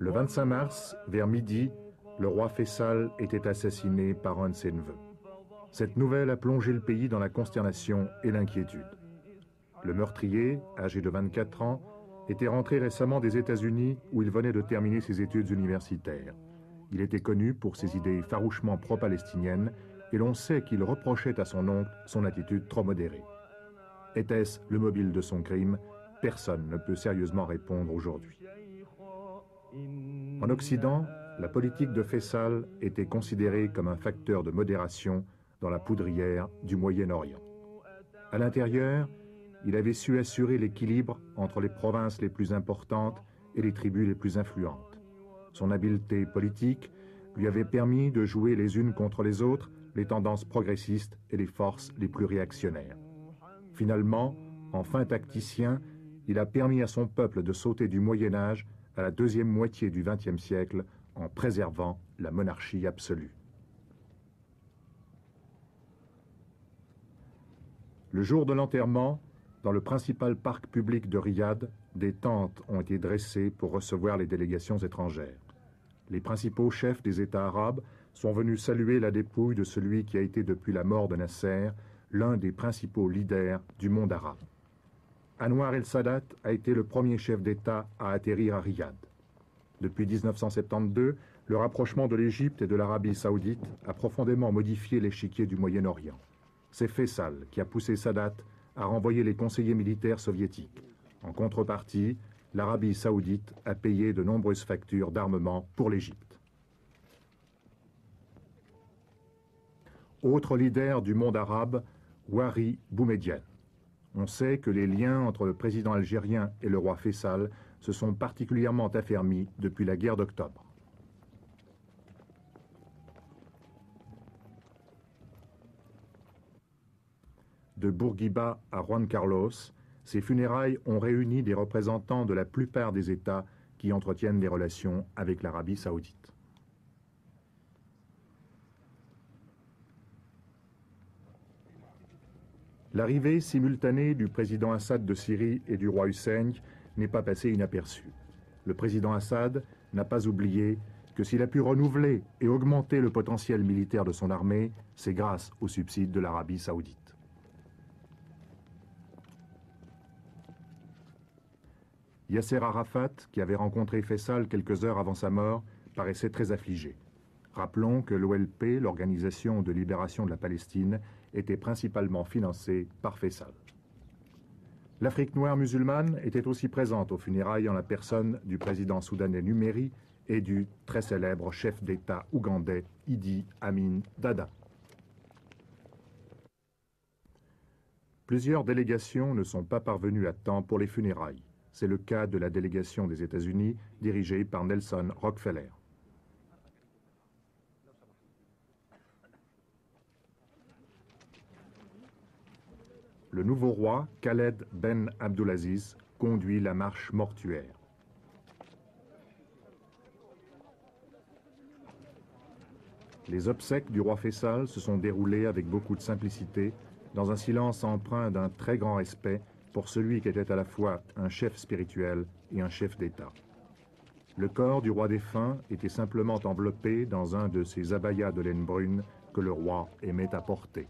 Le 25 mars, vers midi, le roi Faisal était assassiné par un de ses neveux. Cette nouvelle a plongé le pays dans la consternation et l'inquiétude. Le meurtrier, âgé de 24 ans, était rentré récemment des États-Unis où il venait de terminer ses études universitaires. Il était connu pour ses idées farouchement pro-palestiniennes et l'on sait qu'il reprochait à son oncle son attitude trop modérée. Était-ce le mobile de son crime? Personne ne peut sérieusement répondre aujourd'hui. En Occident, la politique de Faisal était considérée comme un facteur de modération dans la poudrière du Moyen-Orient. À l'intérieur, il avait su assurer l'équilibre entre les provinces les plus importantes et les tribus les plus influentes. Son habileté politique lui avait permis de jouer les unes contre les autres les tendances progressistes et les forces les plus réactionnaires. Finalement, en fin tacticien, il a permis à son peuple de sauter du Moyen-Âge à la deuxième moitié du XXe siècle en préservant la monarchie absolue. Le jour de l'enterrement, dans le principal parc public de Riyad, des tentes ont été dressées pour recevoir les délégations étrangères. Les principaux chefs des États arabes sont venus saluer la dépouille de celui qui a été depuis la mort de Nasser l'un des principaux leaders du monde arabe. Anwar el-Sadat a été le premier chef d'État à atterrir à Riyad. Depuis 1972, le rapprochement de l'Égypte et de l'Arabie saoudite a profondément modifié l'échiquier du Moyen-Orient. C'est Faisal qui a poussé Sadat à renvoyer les conseillers militaires soviétiques. En contrepartie, l'Arabie saoudite a payé de nombreuses factures d'armement pour l'Égypte. Autre leader du monde arabe, Wari Boumedienne. On sait que les liens entre le président algérien et le roi Faisal se sont particulièrement affermis depuis la guerre d'octobre. De Bourguiba à Juan Carlos, ces funérailles ont réuni des représentants de la plupart des États qui entretiennent des relations avec l'Arabie saoudite. L'arrivée simultanée du président Assad de Syrie et du roi Hussein n'est pas passée inaperçue. Le président Assad n'a pas oublié que s'il a pu renouveler et augmenter le potentiel militaire de son armée, c'est grâce aux subsides de l'Arabie saoudite. Yasser Arafat, qui avait rencontré Faisal quelques heures avant sa mort, paraissait très affligé. Rappelons que l'OLP, l'Organisation de libération de la Palestine, était principalement financée par Faisal. L'Afrique noire musulmane était aussi présente aux funérailles en la personne du président soudanais Numeri et du très célèbre chef d'État ougandais Idi Amin Dada. Plusieurs délégations ne sont pas parvenues à temps pour les funérailles. C'est le cas de la délégation des États-Unis dirigée par Nelson Rockefeller. Le nouveau roi, Khaled Ben Abdulaziz, conduit la marche mortuaire. Les obsèques du roi Faisal se sont déroulées avec beaucoup de simplicité, dans un silence empreint d'un très grand respect pour celui qui était à la fois un chef spirituel et un chef d'État. Le corps du roi défunt était simplement enveloppé dans un de ces abayas de laine brune que le roi aimait à porter.